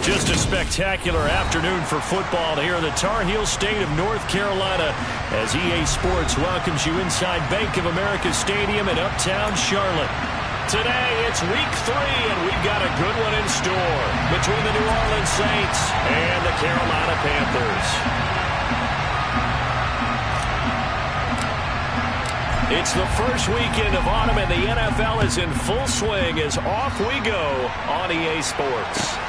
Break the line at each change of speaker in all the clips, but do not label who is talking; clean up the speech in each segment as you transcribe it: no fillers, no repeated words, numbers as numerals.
Just a spectacular afternoon for football here in the Tar Heel state of North Carolina as EA Sports welcomes you inside Bank of America Stadium in uptown Charlotte. Today, it's week 3, and we've got a good one in store between the New Orleans Saints and the Carolina Panthers. It's the first weekend of autumn, and the NFL is in full swing as off we go on EA Sports.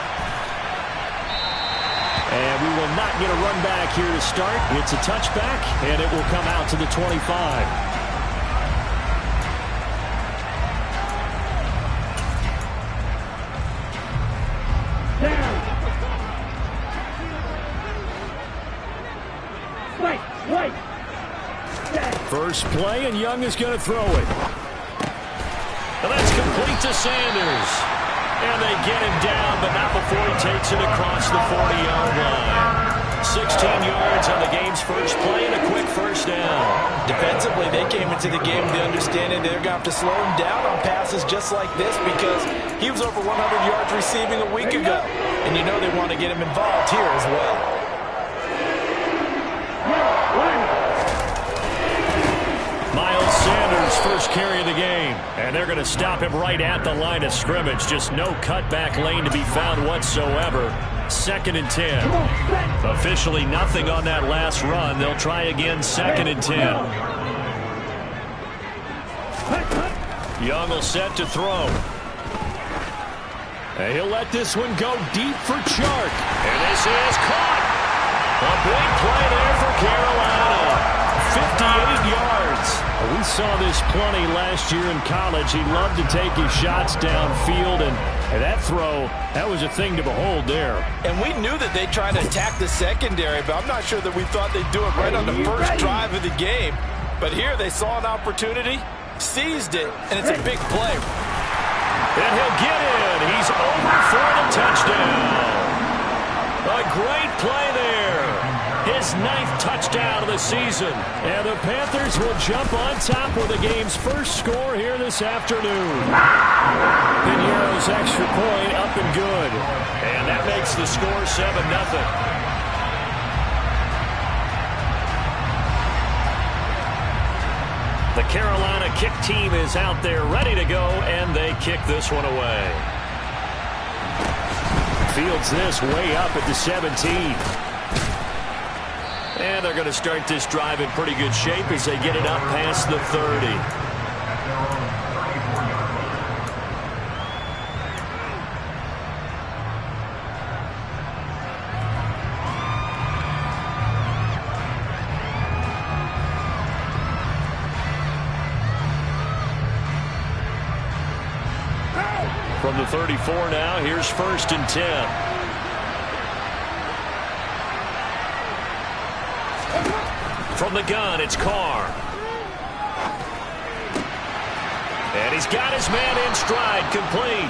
And we will not get a run back here to start. It's a touchback, and it will come out to the 25. First play, and Young is going to throw it. And that's complete to Sanders. And they get him down, but not before he takes it across the 40-yard line. 16 yards on the game's first play and a quick first down.
Defensively, they came into the game with the understanding they're going to have to slow him down on passes just like this because he was over 100 yards receiving a week ago. And you know they want to get him involved here as well.
Miles Sanders, first carry of the game. And they're going to stop him right at the line of scrimmage. Just no cutback lane to be found whatsoever. 2nd and 10. Officially nothing on that last run. They'll try again, 2nd and 10. Young will set to throw. And he'll let this one go deep for Chark. And this is caught. A big play there for Carolina. 58 yards. We saw this plenty last year in college. He loved to take his shots downfield, and that throw, that was a thing to behold there.
And we knew that they'd try to attack the secondary, but I'm not sure that we thought they'd do it right on the first drive of the game. But here they saw an opportunity, seized it, and it's a big play.
And he'll get in. He's over for the touchdown. A great play there. His 9th touchdown of the season. And the Panthers will jump on top with the game's first score here this afternoon. Piñeiro's extra point up and good. And that makes the score 7-0. The Carolina kick team is out there ready to go, and they kick this one away. Fields this way up at the 17. And they're going to start this drive in pretty good shape as they get it up past the 30. From the 34 now, here's 1st and 10. From the gun, it's Carr. And he's got his man in stride, complete.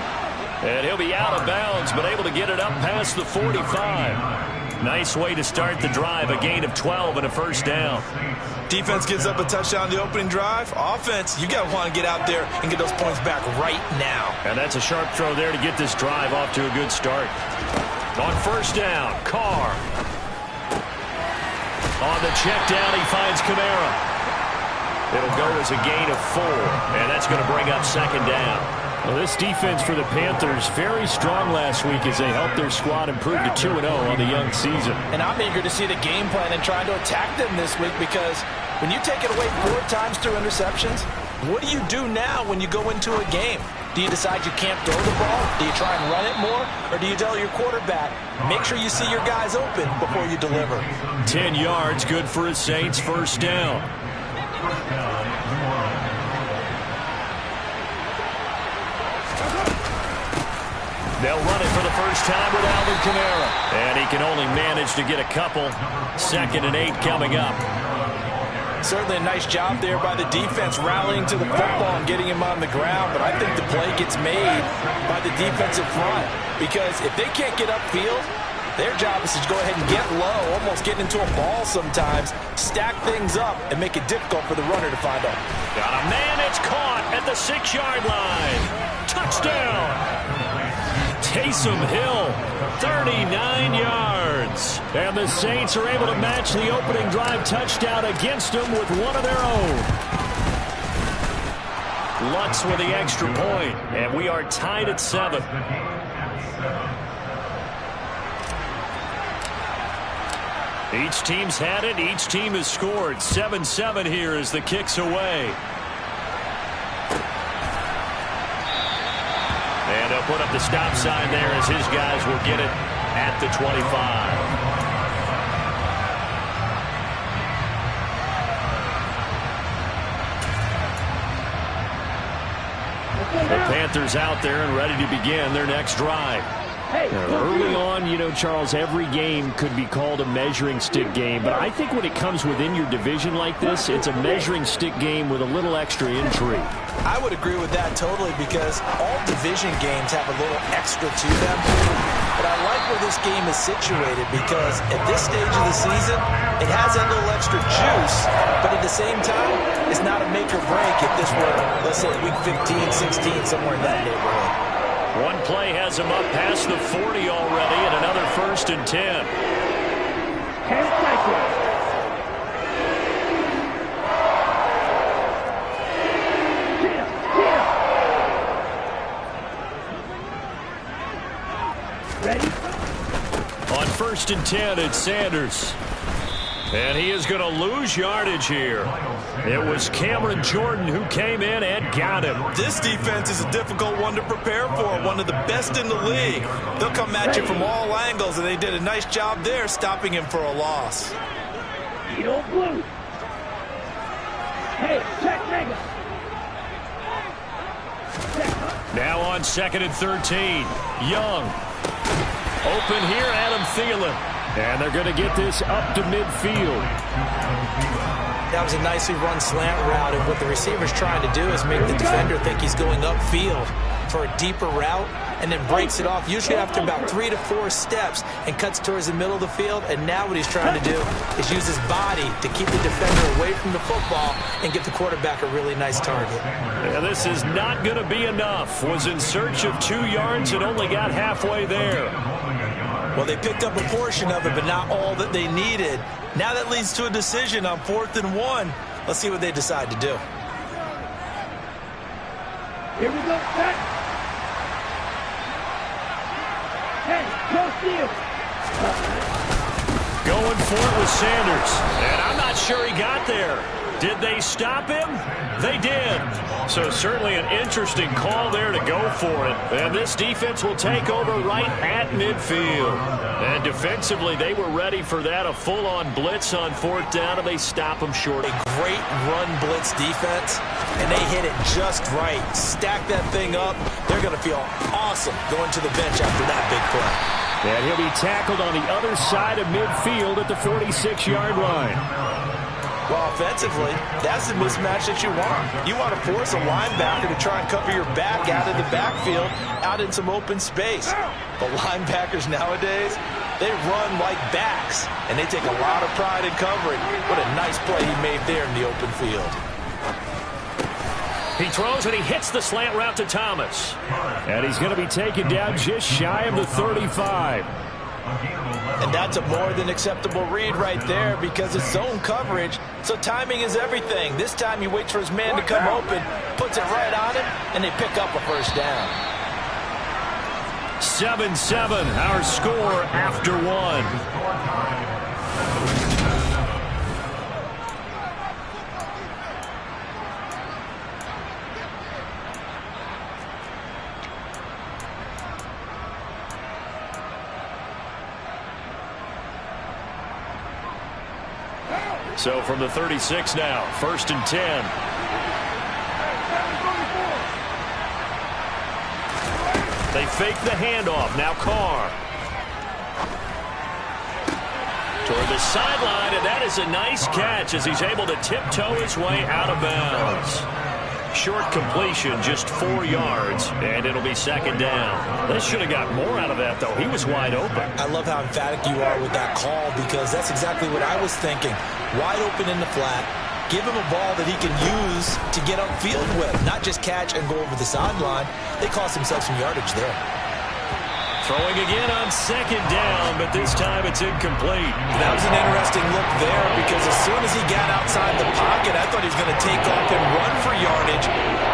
And he'll be out of bounds, but able to get it up past the 45. Nice way to start the drive, a gain of 12 and a first down.
Defense gives up a touchdown on the opening drive. Offense, you got to want to get out there and get those points back right now.
And that's a sharp throw there to get this drive off to a good start. On first down, Carr. On the check down, he finds Kamara. It'll go as a gain of 4, and that's going to bring up 2nd down. Well, this defense for the Panthers, very strong last week as they helped their squad improve to 2-0 on the young season.
And I'm eager to see the game plan and trying to attack them this week because when you take it away 4 times through interceptions, what do you do now when you go into a game? Do you decide you can't throw the ball? Do you try and run it more? Or do you tell your quarterback, make sure you see your guys open before you deliver?
10 yards, good for a Saints first down. They'll run it for the first time with Alvin Kamara. And he can only manage to get a couple. 2nd and 8 coming up.
Certainly a nice job there by the defense rallying to the football and getting him on the ground, but I think the play gets made by the defensive front because if they can't get upfield, their job is to go ahead and get low, almost get into a ball sometimes, stack things up, and make it difficult for the runner to find out.
Got a man, it's caught at the 6-yard line. Touchdown! Taysom Hill, 39 yards. And the Saints are able to match the opening drive touchdown against them with one of their own. Lutz with the extra point, and we are tied at 7. Each team's had it. Each team has scored. 7-7 here as the kick's away. And he'll put up the stop sign there as his guys will get it at the 25. The Panthers out there and ready to begin their next drive. Early on, you know, Charles, every game could be called a measuring stick game, but I think when it comes within your division like this, it's a measuring stick game with a little extra intrigue.
I would agree with that totally, because all division games have a little extra to them. But I like where this game is situated, because at this stage of the season, it has that little extra juice, but at the same time, it's not a make or break if this were, let's say, week 15, 16, somewhere in that neighborhood.
One play has him up past the 40 already, and another 1st and 10.
10 seconds. Ready?
On 1st and 10, it's Sanders. And he is going to lose yardage here. It was Cameron Jordan who came in and got him.
This defense is a difficult one to prepare for, one of the best in the league. They'll come at you from all angles, and they did a nice job there stopping him for a loss.
You don't blue. Hey, check mega.
Now on 2nd and 13, Young. Open here, Adam Thielen. And they're going to get this up to midfield.
That was a nicely run slant route, and what the receiver's trying to do is make the defender think he's going upfield for a deeper route, and then breaks it off, usually after about 3 to 4 steps, and cuts towards the middle of the field. And now what he's trying to do is use his body to keep the defender away from the football and give the quarterback a really nice target.
And this is not going to be enough. Was in search of 2 yards and only got halfway there.
Well, they picked up a portion of it, but not all that they needed. Now that leads to a decision on 4th and 1. Let's see what they decide to do.
Here we go, set. Hey, go steal.
Going for it with Sanders. And I'm not sure he got there. Did they stop him? They did. So certainly an interesting call there to go for it. And this defense will take over right at midfield. And defensively, they were ready for that. A full-on blitz on 4th down, and they stop him short.
A great run blitz defense, and they hit it just right. Stack that thing up. They're going to feel awesome going to the bench after that big play.
And he'll be tackled on the other side of midfield at the 46-yard line.
Well, offensively, that's the mismatch that you want. You want to force a linebacker to try and cover your back out of the backfield, out in some open space. But linebackers nowadays, they run like backs, and they take a lot of pride in covering. What a nice play he made there in the open field.
He throws and he hits the slant route to Thomas. And he's going to be taken down just shy of the 35.
And that's a more than acceptable read right there, because it's zone coverage, so timing is everything. This time he waits for his man to come open, puts it right on him, and they pick up a 1st down.
7-7, our score after 1. So from the 36 now, 1st and 10. They fake the handoff. Now Carr. Toward the sideline, and that is a nice catch as he's able to tiptoe his way out of bounds. Short completion, just 4 yards, and it'll be 2nd down. They should have got more out of that, though. He was wide open.
I love how emphatic you are with that call, because that's exactly what I was thinking. Wide open in the flat. Give him a ball that he can use to get upfield with, not just catch and go over the sideline. They cost themselves some yardage there.
Throwing again on second down, but this time it's incomplete.
That was an interesting look there because as soon as he got outside the pocket, I thought he was going to take off and run for yardage.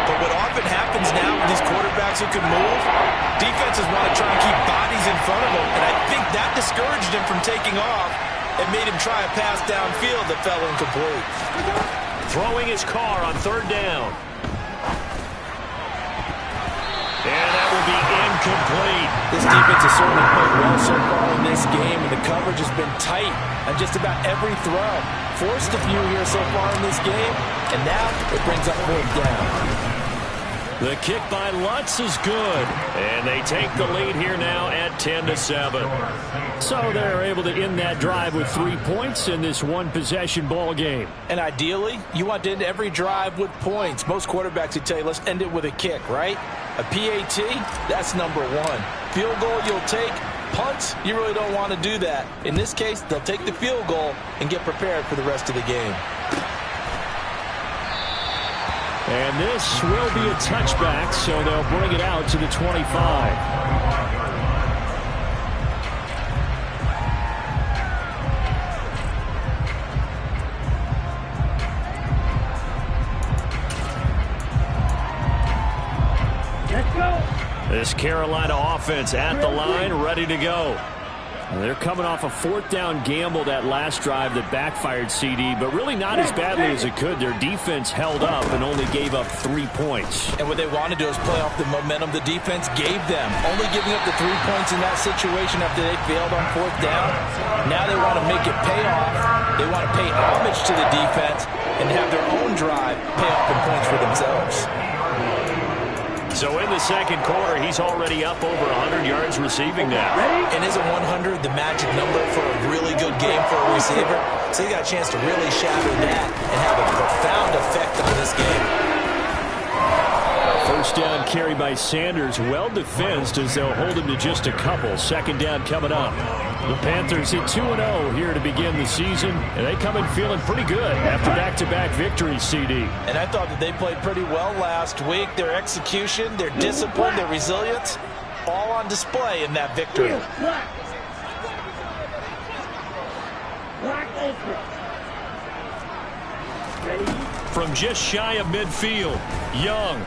But what often happens now with these quarterbacks who can move, defenses want to try and keep bodies in front of them, and I think that discouraged him from taking off and made him try a pass downfield that fell incomplete.
Throwing his car on third down. And that will be incomplete.
This defense has certainly played well so far in this game, and the coverage has been tight on just about every throw. Forced a few here so far in this game, and now it brings up fourth down.
The kick by Lutz is good, and they take the lead here now at 10-7. So they're able to end that drive with 3 points in this one-possession ball game.
And ideally, you want to end every drive with points. Most quarterbacks would tell you, let's end it with a kick, right? A PAT, that's number one. Field goal you'll take. Punts, you really don't want to do that. In this case, they'll take the field goal and get prepared for the rest of the game.
And this will be a touchback, so they'll bring it out to the 25. This Carolina offense at the line, ready to go. They're coming off a fourth down gamble that last drive that backfired CD, but really not as badly as it could. Their defense held up and only gave up 3 points.
And what they want to do is play off the momentum the defense gave them. Only giving up the 3 points in that situation after they failed on fourth down. Now they want to make it pay off. They want to pay homage to the defense and have their own drive pay off in points for themselves.
So in the second quarter, he's already up over 100 yards receiving now.
And isn't 100 the magic number for a really good game for a receiver? So he got a chance to really shatter that and have a profound effect on this game.
First down carry by Sanders, well defensed as they'll hold him to just a couple. Second down coming up. The Panthers hit 2-0 here to begin the season, and they come in feeling pretty good after back-to-back victories, CD.
And I thought that they played pretty well last week. Their execution, their discipline, their resilience, all on display in that victory.
From just shy of midfield, Young.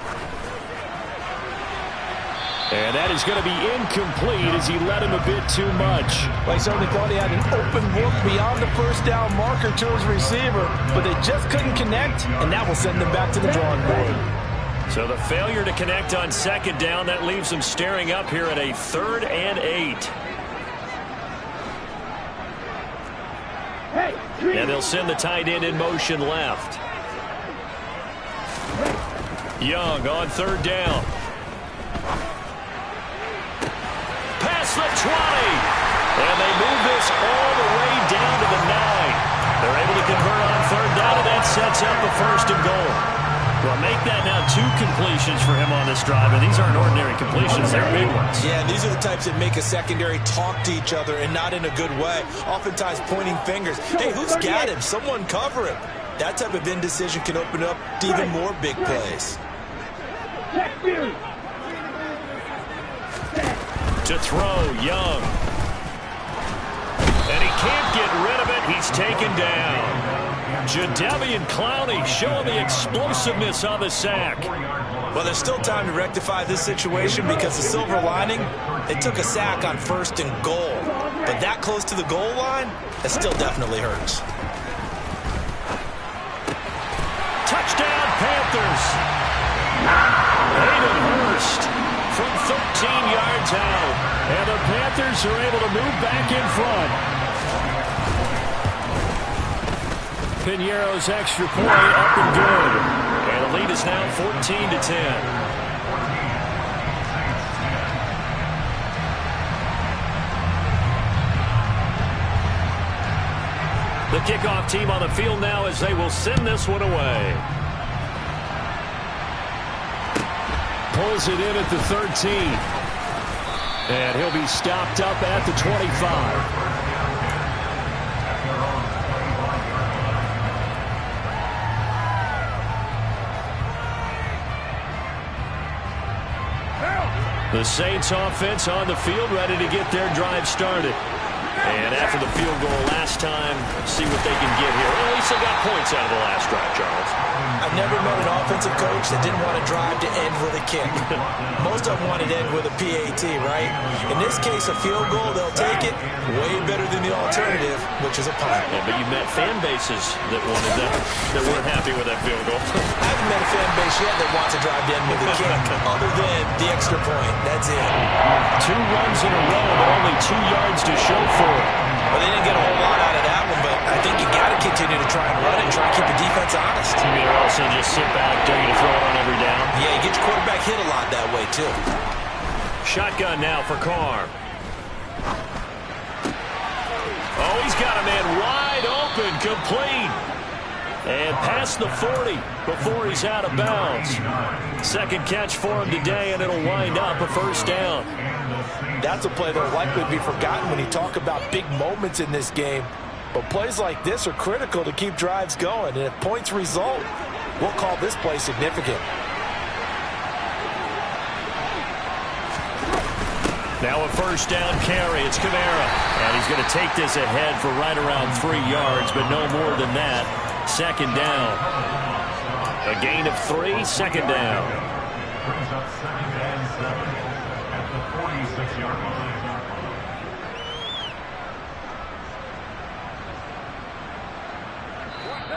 And that is going to be incomplete as he led him a bit too much.
Well, he certainly thought he had an open look beyond the first down marker to his receiver, but they just couldn't connect, and that will send them back to the drawing board.
So the failure to connect on second down, that leaves them staring up here at a 3rd and 8. And they'll send the tight end in motion left. Young on third down. Past the 20. And they move this all the way down to the 9. They're able to convert on third down, and that sets up the 1st and goal. Well, make that now 2 completions for him on this drive, and these aren't ordinary completions. They're big ones.
Yeah, and these are the types that make a secondary talk to each other, and not in a good way. Oftentimes pointing fingers. Hey, who's got him? Someone cover him. That type of indecision can open up to even more big plays.
To throw, Young. And he can't get rid of it. He's taken down. Jadeveon Clowney showing the explosiveness on the sack.
Well, there's still time to rectify this situation because the silver lining, they took a sack on 1st and goal. But that close to the goal line, that still definitely hurts.
Touchdown, Panthers. Hayden Hurst from 13 yards out. And the Panthers are able to move back in front. Piñeiro's extra point up and good. And the lead is now 14-10. The kickoff team on the field now as they will send this one away. Pulls it in at the 13. And he'll be stopped up at the 25. The Saints offense on the field, ready to get their drive started. And after the field goal last time, see what they can get here. Well, at least they got points out of the last drive, Charles.
I've never met an offensive coach that didn't want to drive to end with a kick. Most of them wanted to end with a PAT, right? In this case, a field goal, they'll take it way better than the alternative, which is a punt.
Yeah, but you met fan bases that wanted that, that weren't happy with that field goal.
I haven't met a fan base yet that wants to drive to end with a kick, other than the extra point. That's it.
2 runs in a row, but only 2 yards to show for it.
Well, they didn't get a whole lot out of that one, but I think you got to continue to try and run it and try and keep the defense honest.
You mean also just sit back, dare you to throw it on every down?
Yeah, you get your quarterback hit a lot that way, too.
Shotgun now for Carr. Oh, he's got a man wide open, complete. And past the 40 before he's out of bounds. Second catch for him today, and it'll wind up a first down.
That's a play that will likely be forgotten when you talk about big moments in this game. But plays like this are critical to keep drives going. And if points result, we'll call this play significant.
Now a first down carry. It's Kamara. And he's going to take this ahead for right around 3 yards, but no more than that. Second down. A gain of 3, second down.
Brings up 2nd and 7 at the 46-yard line.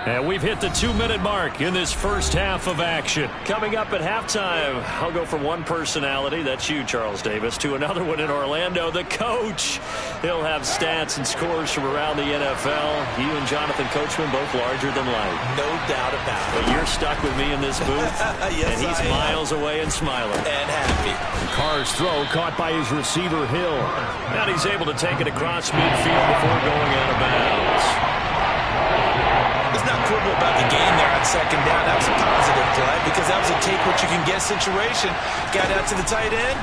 And we've hit the 2-minute mark in this first half of action. Coming up at halftime, I'll go from one personality, that's you, Charles Davis, to another one in Orlando, the coach. He'll have stats and scores from around the NFL. You and Jonathan Coachman both larger than life.
No doubt about it.
But you're stuck with me in this booth,
yes,
and he's miles away and smiling.
And happy.
Carr's throw caught by his receiver, Hill. And he's able to take it across midfield before going out of bounds.
Let's not quibble about the gain there on second down. That was a positive play because that was a take-what-you-can-get situation. Got out to the tight end.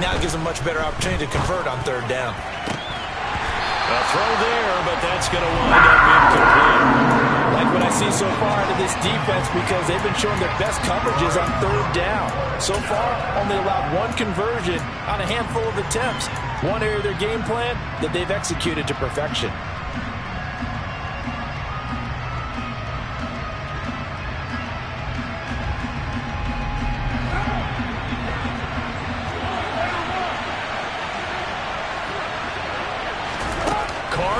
Now it gives him a much better opportunity to convert on third down.
A throw there, but that's going to wind up incomplete.
Like what I see so far out of this defense because they've been showing their best coverages on third down. So far, only allowed 1 conversion on a handful of attempts. One area of their game plan that they've executed to perfection.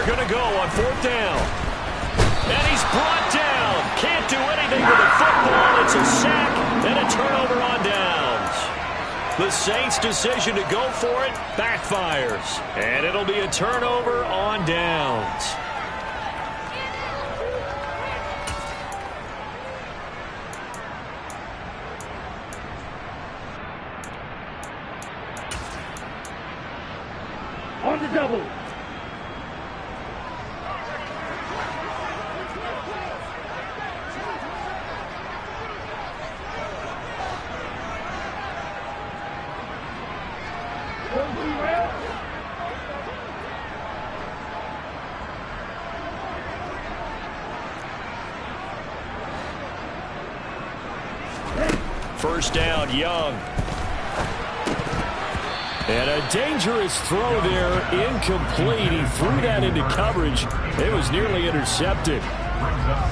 Going to go on 4th down. And he's brought down. Can't do anything with the football. It's a sack and a turnover on downs. The Saints' decision to go for it backfires. And it'll be a turnover on downs.
On the double.
First down, Young. And a dangerous throw there, incomplete. He threw that into coverage. It was nearly intercepted.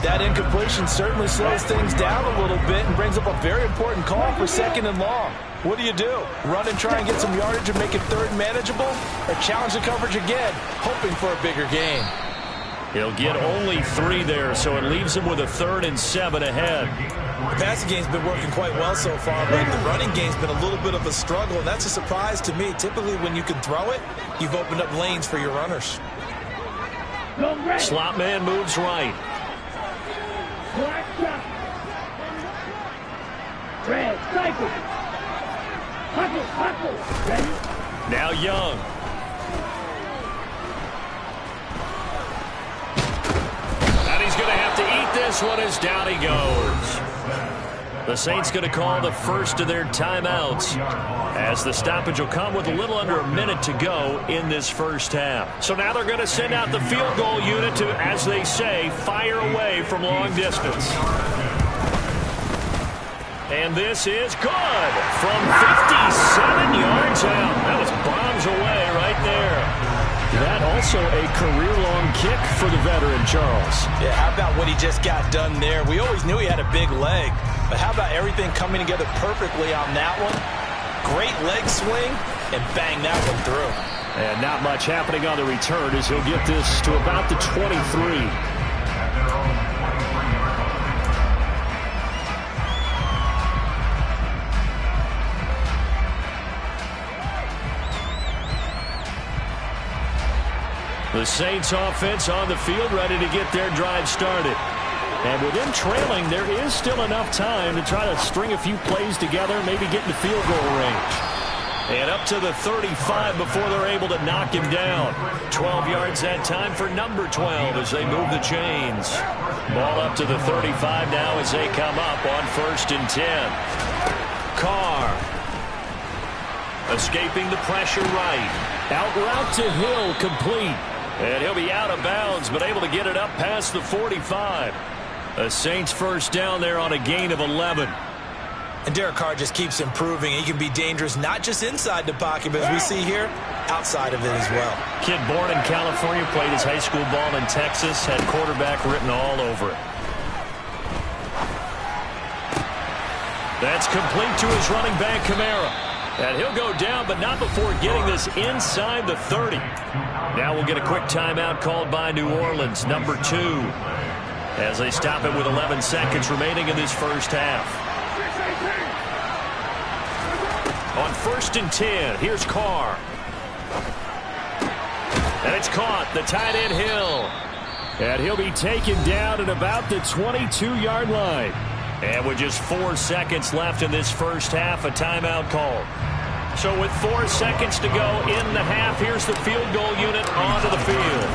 That incompletion certainly slows things down a little bit and brings up a very important call for 2nd and long. What do? Run and try and get some yardage and make it third manageable? Or challenge the coverage again, hoping for a bigger gain?
He'll get only 3 there, so it leaves him with a 3rd and 7 ahead.
The passing game's been working quite well so far, but the running game's been a little bit of a struggle, and that's a surprise to me. Typically, when you can throw it, you've opened up lanes for your runners.
Slot man moves right.
Black shot. Red cycle. Huckle. Ready?
Now Young. And he's going to have to eat this one as down he goes. The Saints going to call the first of their timeouts as the stoppage will come with a little under a minute to go in this first half. So now they're going to send out the field goal unit to, as they say, fire away from long distance. And this is good from 57 yards out. That was bombs away right there. That also a career-long kick for the veteran, Charles.
Yeah, how about what he just got done there? We always knew he had a big leg, but how about everything coming together perfectly on that one? Great leg swing, and bang that one through.
And not much happening on the return as he'll get this to about the 23. The Saints offense on the field, ready to get their drive started. And with them trailing, there is still enough time to try to string a few plays together, maybe get in the field goal range. And up to the 35 before they're able to knock him down. 12 yards that time for number 12 as they move the chains. Ball up to the 35 now as they come up on 1st and 10. Carr. Escaping the pressure right. Out route to Hill, complete. And he'll be out of bounds, but able to get it up past the 45. A Saints first down there on a gain of 11.
And Derek Carr just keeps improving. He can be dangerous not just inside the pocket, but as we see here, outside of it as well.
Kid born in California, played his high school ball in Texas, had quarterback written all over it. That's complete to his running back, Kamara. And he'll go down, but not before getting this inside the 30. Now we'll get a quick timeout called by New Orleans, number 2, as they stop it with 11 seconds remaining in this first half. On 1st and 10, here's Carr. And it's caught, the tight end Hill. And he'll be taken down at about the 22-yard line. And with just 4 seconds left in this first half, a timeout call. So with 4 seconds to go in the half, here's the field goal unit onto the field.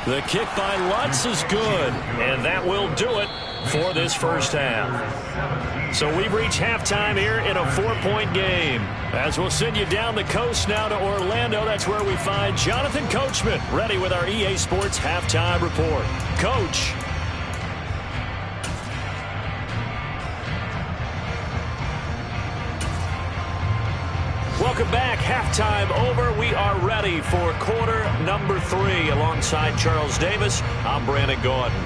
The kick by Lutz is good, and that will do it for this first half. So we've reached halftime here in a 4-point game. As we'll send you down the coast now to Orlando, that's where we find Jonathan Coachman, ready with our EA Sports Halftime Report. Coach. Welcome back. Halftime over. We are ready for quarter number 3. Alongside Charles Davis, I'm Brandon Gordon.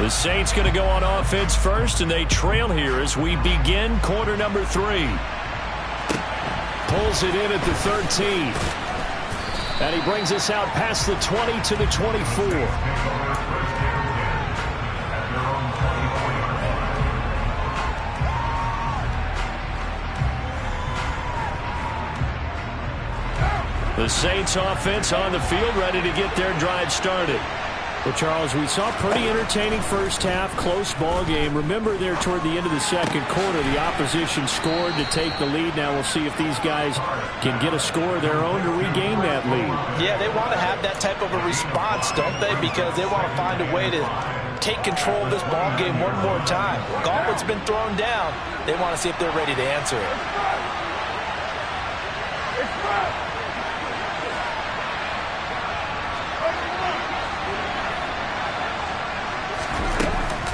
The Saints going to go on offense first, and they trail here as we begin quarter number 3. Pulls it in at the 13. And he brings us out past the 20 to the 24. The Saints offense on the field, ready to get their drive started. Well, Charles, we saw a pretty entertaining first half, close ball game. Remember there toward the end of the second quarter, the opposition scored to take the lead. Now we'll see if these guys can get a score of their own to regain that lead.
Yeah, they want to have that type of a response, don't they? Because they want to find a way to take control of this ball game one more time. Gauntlet's been thrown down. They want to see if they're ready to answer it.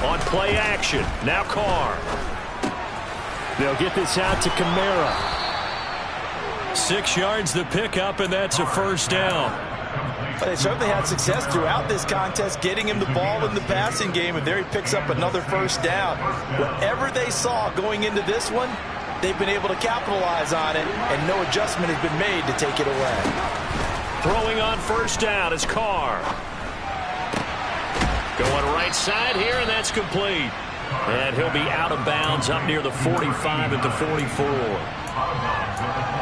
On play action, now Carr. They'll get this out to Kamara. 6 yards the pickup, and that's a first down.
But they certainly had success throughout this contest, getting him the ball in the passing game, and there he picks up another first down. Whatever they saw going into this one, they've been able to capitalize on it, and no adjustment has been made to take it away.
Throwing on first down is Carr. Going right side here, and that's complete. And he'll be out of bounds up near the 45 at the 44.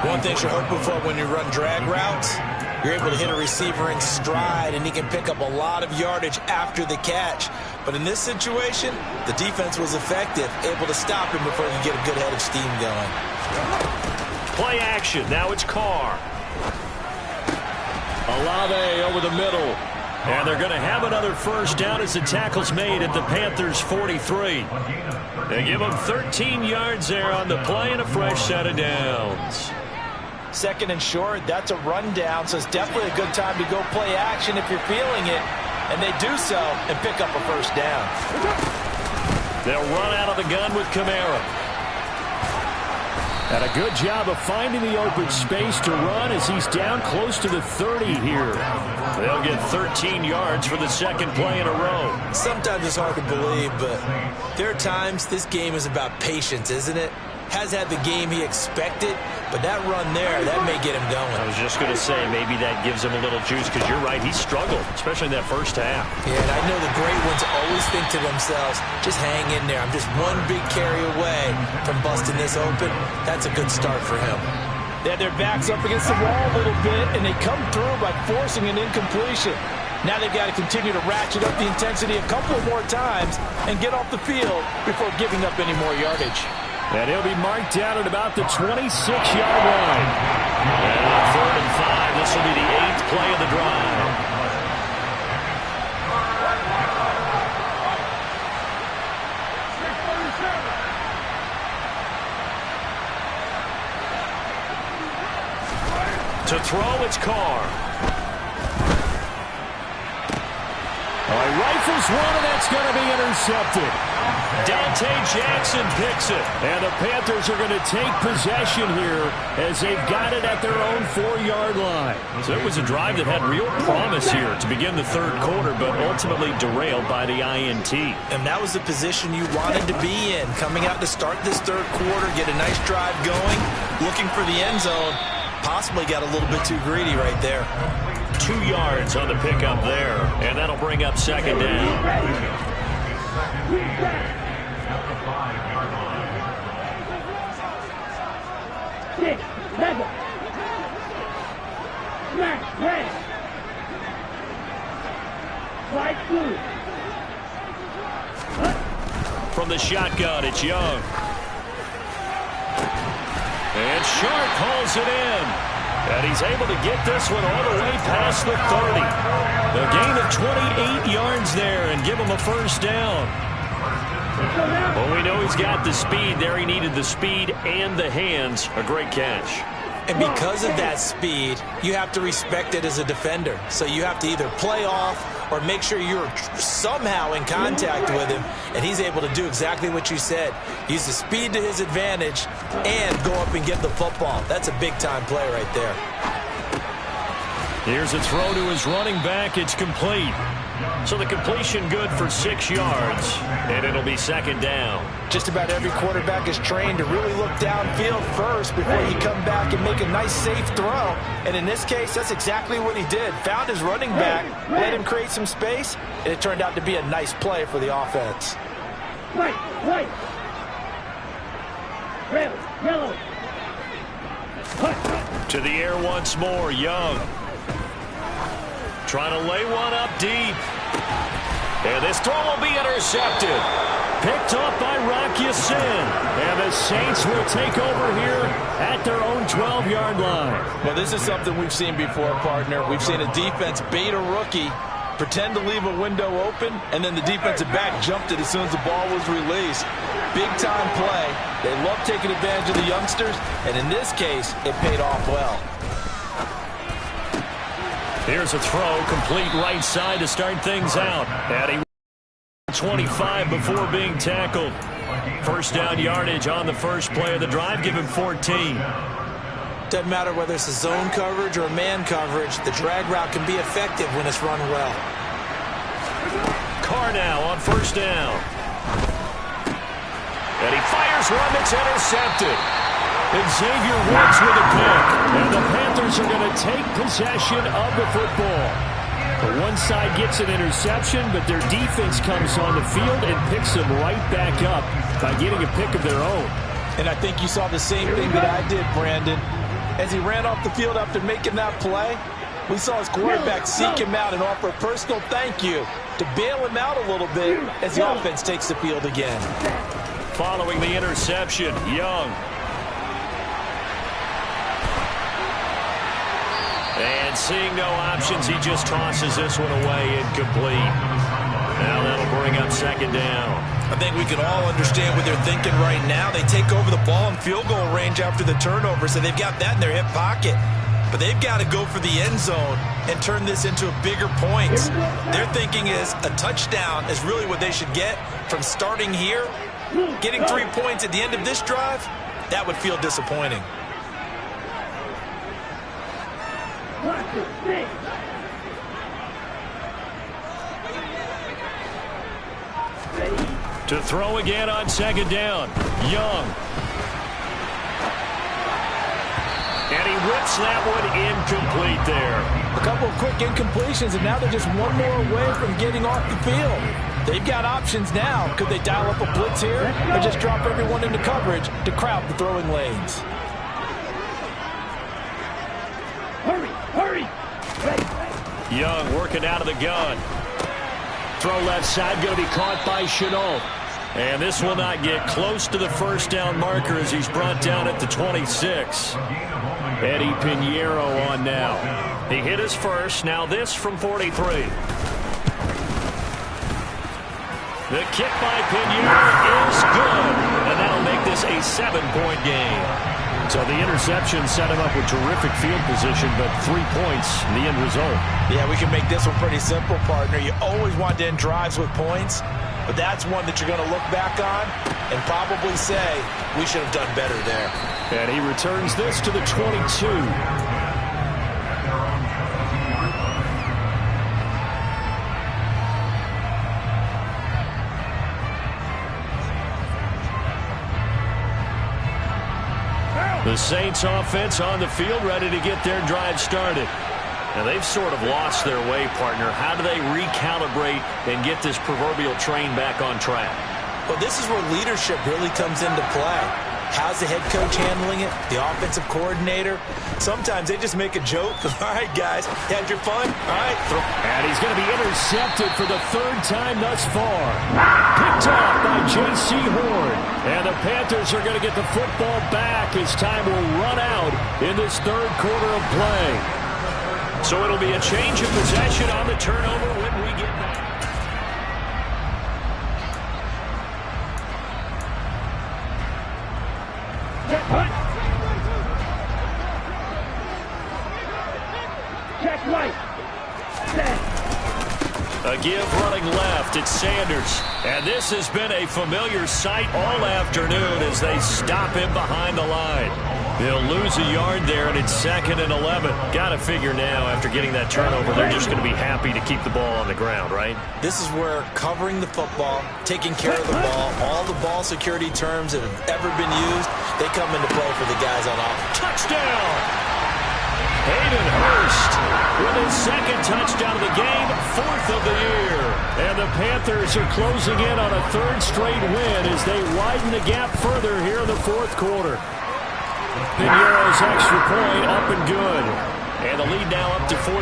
One thing you're hoping for when you run drag routes, you're able to hit a receiver in stride, and he can pick up a lot of yardage after the catch. But in this situation, the defense was effective, able to stop him before he could get a good head of steam going.
Play action. Now it's Carr. Olave over the middle. And they're going to have another first down as the tackle's made at the Panthers' 43. They give them 13 yards there on the play and a fresh set of downs.
Second and short, that's a rundown, so it's definitely a good time to go play action if you're feeling it. And they do so and pick up a first down.
They'll run out of the gun with Kamara. And a good job of finding the open space to run as he's down close to the 30 here. They'll get 13 yards for the second play in a row.
Sometimes it's hard to believe, but there are times this game is about patience, isn't it? Has had the game he expected, but that run there, that may get him going.
I was just going to say, maybe that gives him a little juice, because you're right, he struggled, especially in that first half.
Yeah, and I know the great ones always think to themselves, just hang in there. I'm just one big carry away from busting this open. That's a good start for him.
They had their backs up against the wall a little bit, and they come through by forcing an incompletion. Now they've got to continue to ratchet up the intensity a couple more times and get off the field before giving up any more yardage.
And he'll be marked down at about the 26-yard line. And on 3rd and 5, this will be the 8th play of the drive. To throw, it's Carr. He rifles one, and that's going to be intercepted. Dante Jackson picks it. And the Panthers are going to take possession here as they've got it at their own 4-yard line. So it was a drive that had real promise here to begin the third quarter, but ultimately derailed by the INT.
And that was the position you wanted to be in. Coming out to start this third quarter, get a nice drive going, looking for the end zone. Possibly got a little bit too greedy right there.
2 yards on the pickup there, and that'll bring up second down.
Six, level. Smash, red. Slide through.
From the shotgun, it's Young. And Sharp pulls it in. And he's able to get this one all the way past the 30. A gain of 28 yards there and give him a first down. Well, we know he's got the speed there. He needed the speed and the hands. A great catch.
And because of that speed, you have to respect it as a defender. So you have to either play off or make sure you're somehow in contact with him. And he's able to do exactly what you said. Use the speed to his advantage and go up and get the football. That's a big-time play right there.
Here's a throw to his running back. It's complete. So the completion good for 6 yards, and it'll be second down.
Just about every quarterback is trained to really look downfield first before you come back and make a nice, safe throw. And in this case, that's exactly what he did. Found his running back, let him create some space, and it turned out to be a nice play for the offense.
White. Red, yellow.
To the air once more, Young. Trying to lay one up deep. And this throw will be intercepted. Picked off by Rock Ya-Sin. And the Saints will take over here at their own 12-yard line.
Well, this is something we've seen before, partner. We've seen a defense bait a rookie, pretend to leave a window open, and then the defensive back jumped it as soon as the ball was released. Big-time play. They love taking advantage of the youngsters, and in this case, it paid off well.
Here's a throw, complete right side to start things out. At a 25 before being tackled. First down yardage on the first play of the drive. Give him 14.
Doesn't matter whether it's a zone coverage or a man coverage. The drag route can be effective when it's run well.
Carr now on first down. And he fires one that's intercepted. Xavier Woods with a pick. And the Panthers are going to take possession of the football. The one side gets an interception, but their defense comes on the field and picks them right back up by getting a pick of their own.
And I think you saw the same thing that I did, Brandon. As he ran off the field after making that play, we saw his quarterback seek him out and offer a personal thank you to bail him out a little bit as the offense takes the field again.
Following the interception, Young. And seeing no options, he just tosses this one away, incomplete. Now that'll bring up second down.
I think we can all understand what they're thinking right now. They take over the ball in field goal range after the turnover, so they've got that in their hip pocket. But they've got to go for the end zone and turn this into a bigger points. Their thinking is a touchdown is really what they should get from starting here. Getting 3 points at the end of this drive, that would feel disappointing.
To throw again on second down. Young. And he whips that one incomplete there.
A couple of quick incompletions, and now they're just one more away from getting off the field. They've got options now. Could they dial up a blitz here or just drop everyone into coverage to crowd the throwing lanes?
Hurry, hurry.
Young working out of the gun. Throw left side, going to be caught by Chenault. And this will not get close to the first down marker as he's brought down at the 26. Eddie Pinheiro on now. He hit his first. Now this from 43. The kick by Pinheiro is good. And that'll make this a 7-point game. So the interception set him up with terrific field position, but 3 points in the end result.
Yeah, we can make this one pretty simple, partner. You always want to end drives with points, but that's one that you're going to look back on and probably say, we should have done better there.
And he returns this to the 22. The Saints offense on the field, ready to get their drive started. Now they've sort of lost their way, partner. How do they recalibrate and get this proverbial train back on track?
Well, this is where leadership really comes into play. How's the head coach handling it? The offensive coordinator? Sometimes they just make a joke. All right, guys, had your fun? All right.
And he's going to be intercepted for the 3rd time thus far. Picked off by J.C. Horn. And the Panthers are going to get the football back as time will run out in this 3rd quarter of play. So it'll be a change of possession on the turnover when we get back.
Check right. Set.
A give running left. It's Sanders. And this has been a familiar sight all afternoon as they stop him behind the line. They'll lose a yard there, and it's 2nd and 11. Got to figure now, after getting that turnover, they're just going to be happy to keep the ball on the ground, right?
This is where covering the football, taking care of the ball, all the ball security terms that have ever been used, they come into play for the guys on offense.
Touchdown! Hayden Hurst with his 2nd touchdown of the game, 4th of the year. And the Panthers are closing in on a 3rd straight win as they widen the gap further here in the 4th quarter. Pinheiro's extra point up and good. And the lead now up to 14.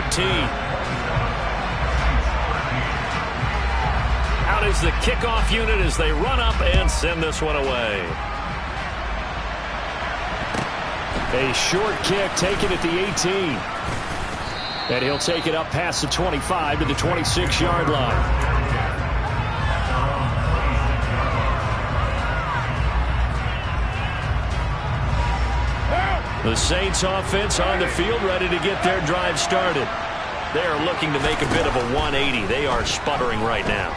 Out is the kickoff unit as they run up and send this one away. A short kick taken at the 18. And he'll take it up past the 25 to the 26-yard line. The Saints offense on the field, ready to get their drive started. They're looking to make a bit of a 180. They are sputtering right now.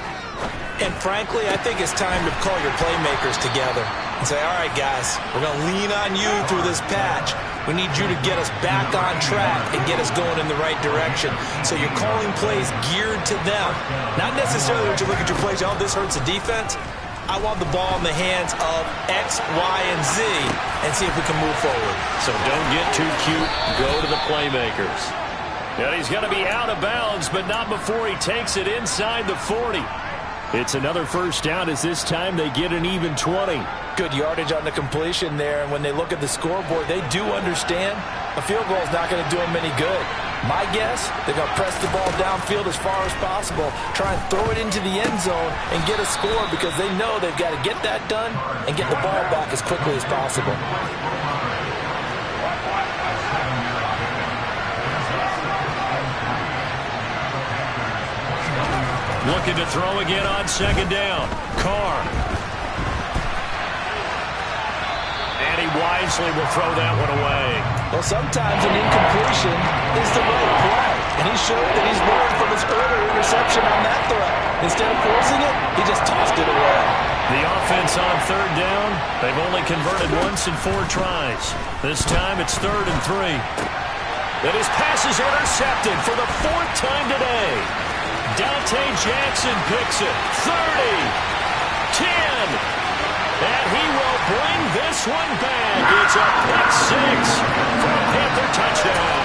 And frankly, I think it's time to call your playmakers together and say, all right, guys, we're going to lean on you through this patch. We need you to get us back on track and get us going in the right direction. So you're calling plays geared to them. Not necessarily when you look at your plays, oh, this hurts the defense. I want the ball in the hands of X, Y, and Z and see if we can move forward.
So don't get too cute. Go to the playmakers. And he's going to be out of bounds, but not before he takes it inside the 40. It's another first down as this time they get an even 20.
Good yardage on the completion there, and when they look at the scoreboard, they do understand a field goal is not going to do them any good. My guess, they're going to press the ball downfield as far as possible, try and throw it into the end zone and get a score because they know they've got to get that done and get the ball back as quickly as possible.
Looking to throw again on second down. Carr. And he wisely will throw that one away.
Well, sometimes an incompletion is the right play. And he showed that he's learned from his earlier interception on that throw. Instead of forcing it, he just tossed it away.
The offense on third down, they've only converted once in 4 tries. This time it's 3rd and 3. And his pass is intercepted for the 4th time today. Dante Jackson picks it. 30, 10, and he will bring this one back. It's a pick 6 for a Panther touchdown.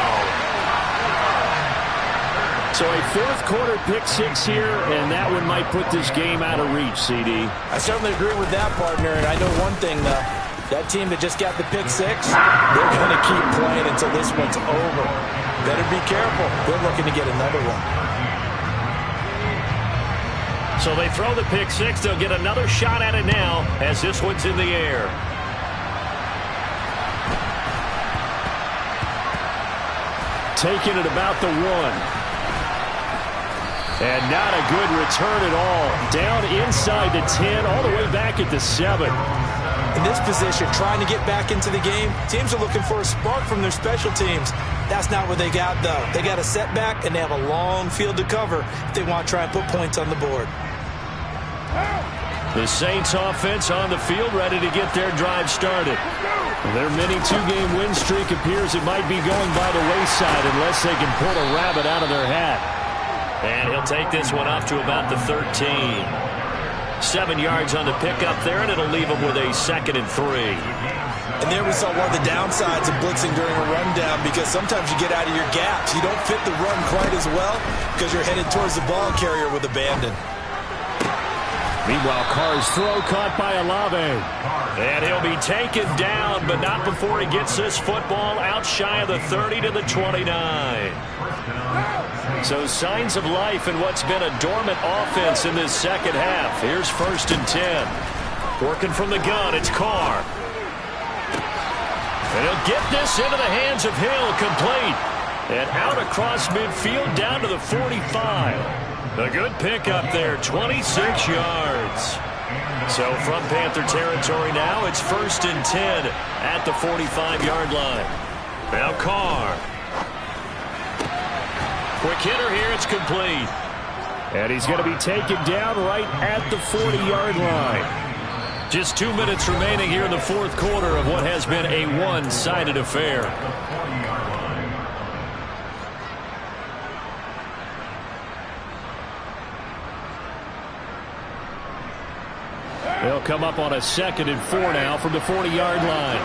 So a 4th quarter pick 6 here, and that one might put this game out of reach, CD.
I certainly agree with that, partner, and I know one thing, though. That team that just got the pick 6, they're going to keep playing until this one's over. Better be careful. They're looking to get another one.
So they throw the pick 6. They'll get another shot at it now as this one's in the air.
Taking it about the 1. And not a good return at all. Down inside the 10, all the way back at the 7.
In this position, trying to get back into the game, teams are looking for a spark from their special teams. That's not what they got, though. They got a setback, and they have a long field to cover if they want to try and put points on the board.
The Saints offense on the field, ready to get their drive started.
Their mini 2-game win streak appears it might be going by the wayside unless they can pull a rabbit out of their hat.
And he'll take this one up to about the 13. 7 yards on the pickup there, and it'll leave him with a 2nd and 3.
And there we saw one of the downsides of blitzing during a rundown, because sometimes you get out of your gaps. You don't fit the run quite as well because you're headed towards the ball carrier with abandon.
Meanwhile, Carr's throw caught by Olave.
And he'll be taken down, but not before he gets this football out shy of the 30 to the 29. So signs of life in what's been a dormant offense in this second half. Here's 1st and 10. Working from the gun, it's Carr. And he'll get this into the hands of Hill, complete. And out across midfield down to the 45. A good pickup there, 26 yards. So from Panther territory now, it's 1st and 10 at the 45-yard line. Now Carr. Quick hitter here, it's complete.
And he's going to be taken down right at the 40-yard line.
Just 2 minutes remaining here in the 4th quarter of what has been a one-sided affair.
They'll come up on a 2nd and 4 now from the 40-yard line.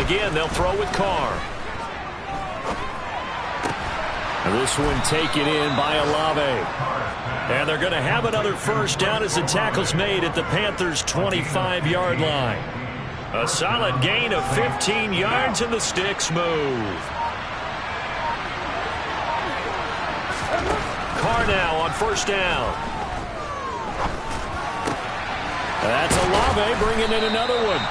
Again, they'll throw with Carr.
And this one taken in by Olave.
And they're going to have another 1st down as the tackle's made at the Panthers' 25-yard line. A solid gain of 15 yards and the sticks move. Carr now on 1st down.
That's Olave bringing in another one.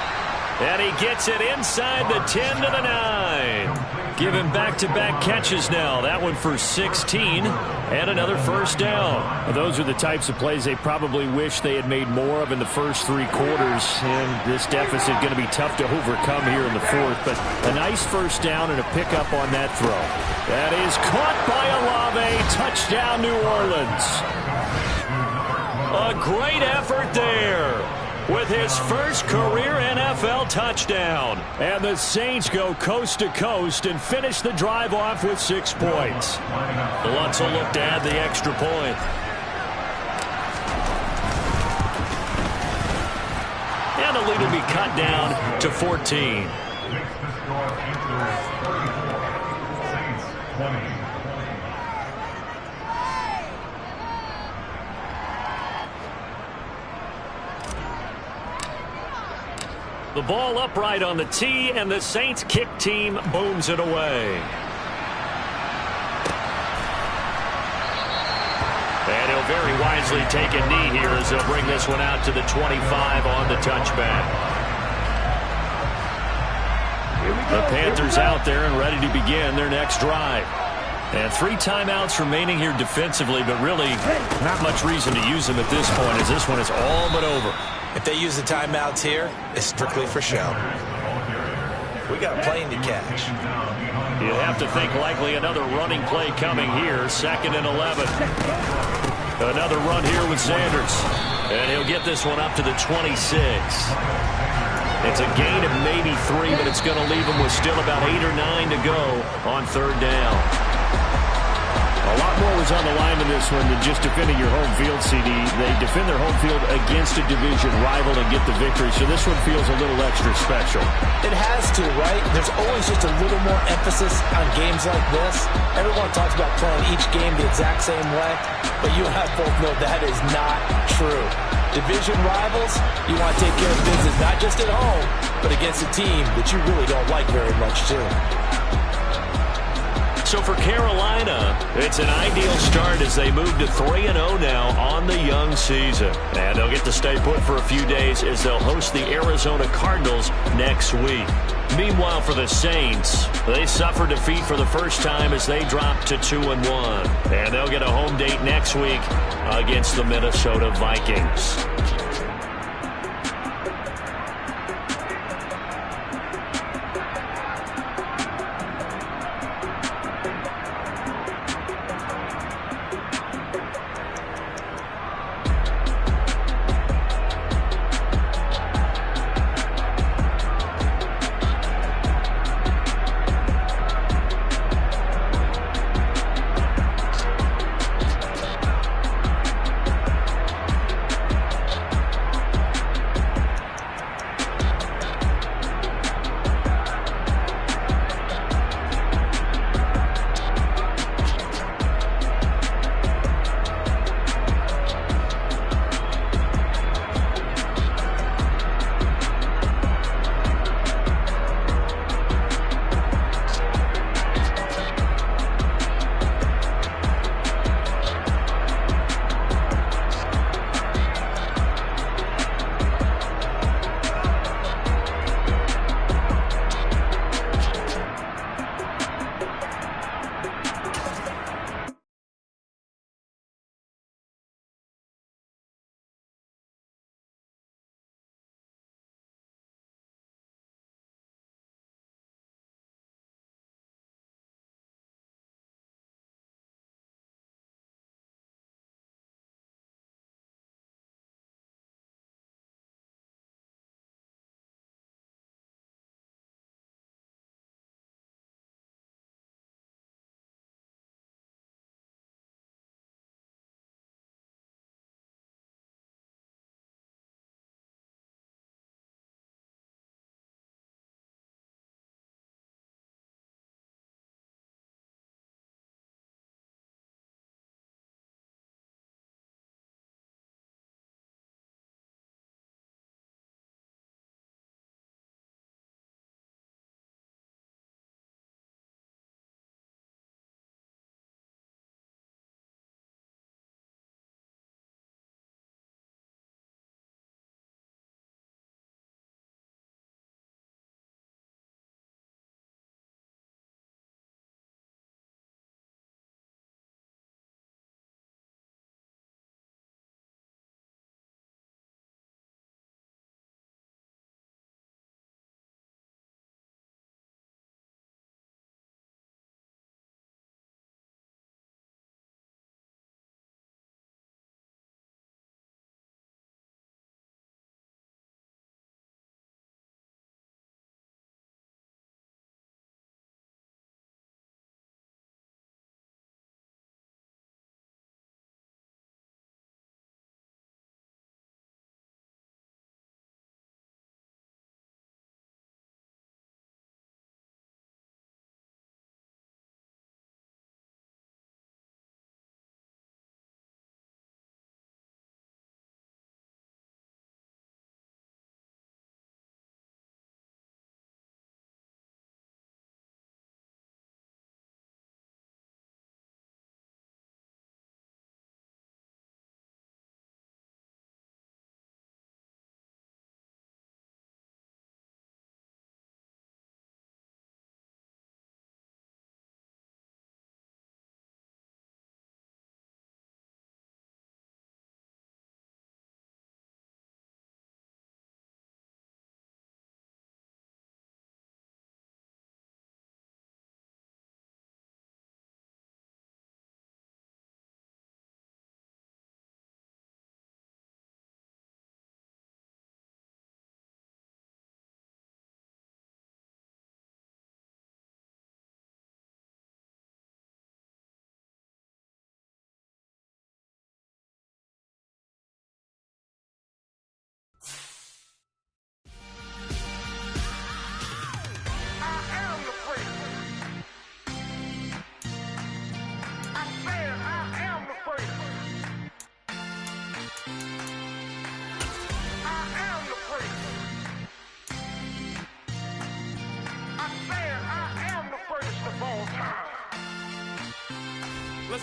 And he gets it inside the 10 to the 9. Give him back-to-back catches now. That one for 16 and another 1st down.
Well, those are the types of plays they probably wish they had made more of in the first 3 quarters. And this deficit going to be tough to overcome here in the 4th. But a nice 1st down and a pickup on that throw. That is caught by Olave. Touchdown, New Orleans.
A great effort there with his first career NFL touchdown.
And the Saints go coast to coast and finish the drive off with 6 points.
The Lutz will look to add the extra point. And the lead will be cut down to 14. The ball upright on the tee, and the Saints kick team booms it away. And he'll very wisely take a knee here as they'll bring this one out to the 25 on the touchback. The Panthers out there and ready to begin their next drive. And 3 timeouts remaining here defensively, but really not much reason to use them at this point as this one is all but over.
If they use the timeouts here, it's strictly for show. We got a plane to catch.
You have to think likely another running play coming here. 2nd and 11. Another run here with Sanders. And he'll get this one up to the 26. It's a gain of maybe 3, but it's going to leave him with still about 8 or 9 to go on 3rd down.
A lot more was on the line in this one than just defending your home field, CD. They defend their home field against a division rival and get the victory, so this one feels a little extra special.
It has to, right? There's always just a little more emphasis on games like this. Everyone talks about playing each game the exact same way, but you and I both know that is not true. Division rivals, you want to take care of business not just at home, but against a team that you really don't like very much, too.
So for Carolina, it's an ideal start as they move to 3-0 now on the young season. And they'll get to stay put for a few days as they'll host the Arizona Cardinals next week. Meanwhile, for the Saints, they suffer defeat for the first time as they drop to 2-1. And they'll get a home date next week against the Minnesota Vikings.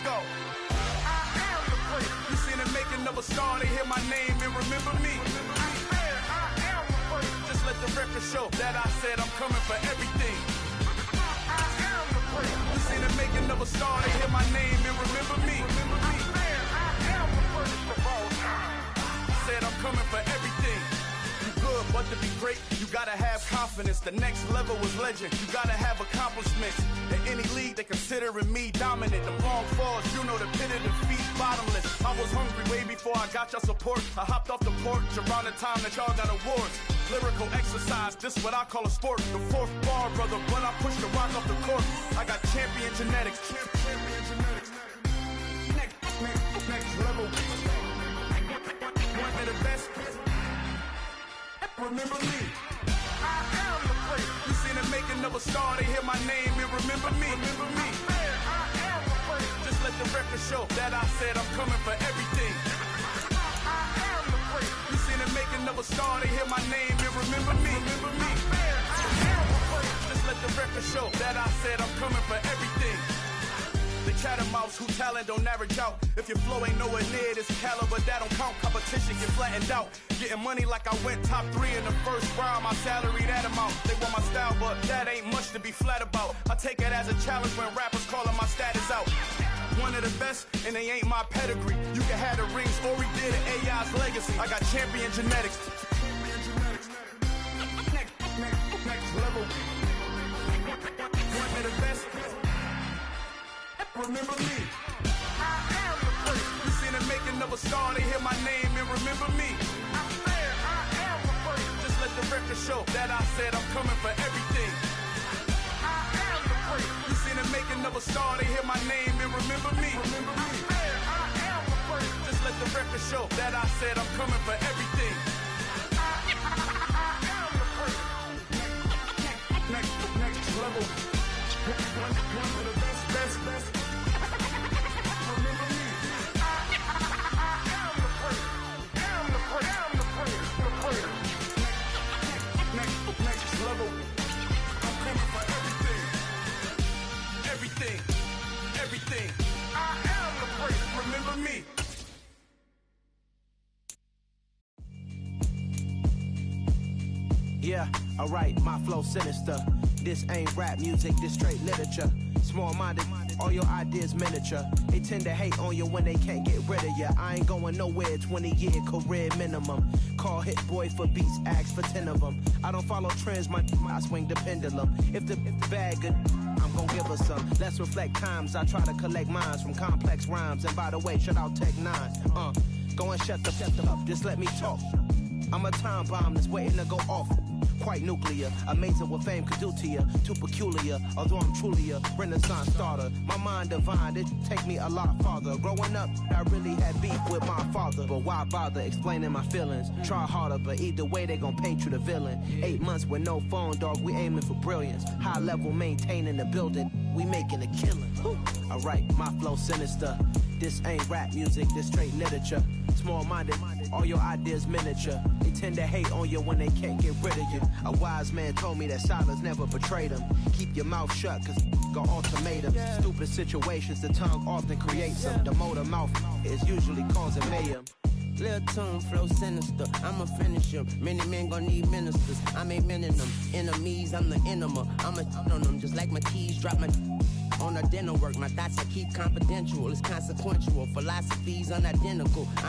go. I am the place. You seen the making of a star, they hear my name and remember me. I said I am the place. Just let the record show that I said I'm coming for everything. I am the place. You seen the making of a star, they hear my name and remember me. I said I am the first of all time. Said I'm coming for everything. You good, but to be great, you gotta have confidence. The next level was legend. You gotta have accomplishments. In any league, they considering me dominant. The long falls, you know the pit of defeat, bottomless. I was hungry way before I got your support. I hopped off the porch around the time that y'all got awards. Lyrical exercise, this what I call a sport. The fourth bar, brother, when I push the rock off the court. I got champion genetics. Champion genetics. Next level. One of the best. Remember me. I am the place. You seen the making of a star, they hear my name and remember me. Remember me. I am the place. Just let the record show that I said I'm coming for everything. I am the place. You seen the making of a star, they hear my name and remember me. Remember me. I am the place. Just let the record show that I said I'm coming for everything. The catamounts who talent don't average out. If your flow ain't nowhere near this caliber, that don't count. Competition get flattened out. Getting money like I went top 3 in the first round. My salary that amount. They want my style, but that ain't much to be flat about. I take it as a challenge when rappers calling my status out. One of the best, and they ain't my pedigree. You can have the rings, or we did it, AI's legacy. I got champion genetics. Next level. One of the best. Remember me. I am the place. You seen the making of a star, they hear my name and remember me. I said I am the place. Just let the record show that I said I'm coming for everything. I am the place. You seen the making of a star, they hear my name and remember me. Remember me. I said I am the place. Just let the record show that I said I'm coming for everything. I am the place. Next level. One of the best. Remember me. I am the place. Am the place. Next level. I'm coming for everything. I am the place. Remember me.
Yeah, alright, my flow sinister. This ain't rap music, this straight literature. Small-minded, all your ideas miniature. They tend to hate on you when they can't get rid of you. I ain't going nowhere, 20-year career minimum. Call Hit Boy for beats, ask for 10 of them. I don't follow trends, I swing the pendulum. If the bag good, I'm gon' give her some. Let's reflect times, I try to collect minds from complex rhymes. And by the way, shout out Tech 9. Go and shut them up, just let me talk. I'm a time bomb that's waiting to go off. Quite nuclear, amazing what fame could do to you. Too peculiar, although I'm truly a renaissance starter. My mind divine, it take me a lot farther. Growing up, I really had beef with my father. But why bother explaining my feelings? Try harder, but either way they gon' paint you the villain. 8 months with no phone, dog, we aiming for brilliance. High level maintaining the building, we making a killing. Alright, my flow sinister. This ain't rap music, this straight literature. Small-minded, all your ideas miniature. They tend to hate on you when they can't get rid of you. A wise man told me that silence never betrayed him. Keep your mouth shut, cause got ultimatums. Stupid situations, the tongue often creates them. The motor mouth is usually causing mayhem.
Lil' tune, flow sinister, I'ma finish him. Many men gon' need ministers, I ain't many them. Enemies, I'm the enema, I'ma on them. Just like my keys, drop my on the dinner work. My thoughts I keep confidential, it's consequential. Philosophies unidentical, I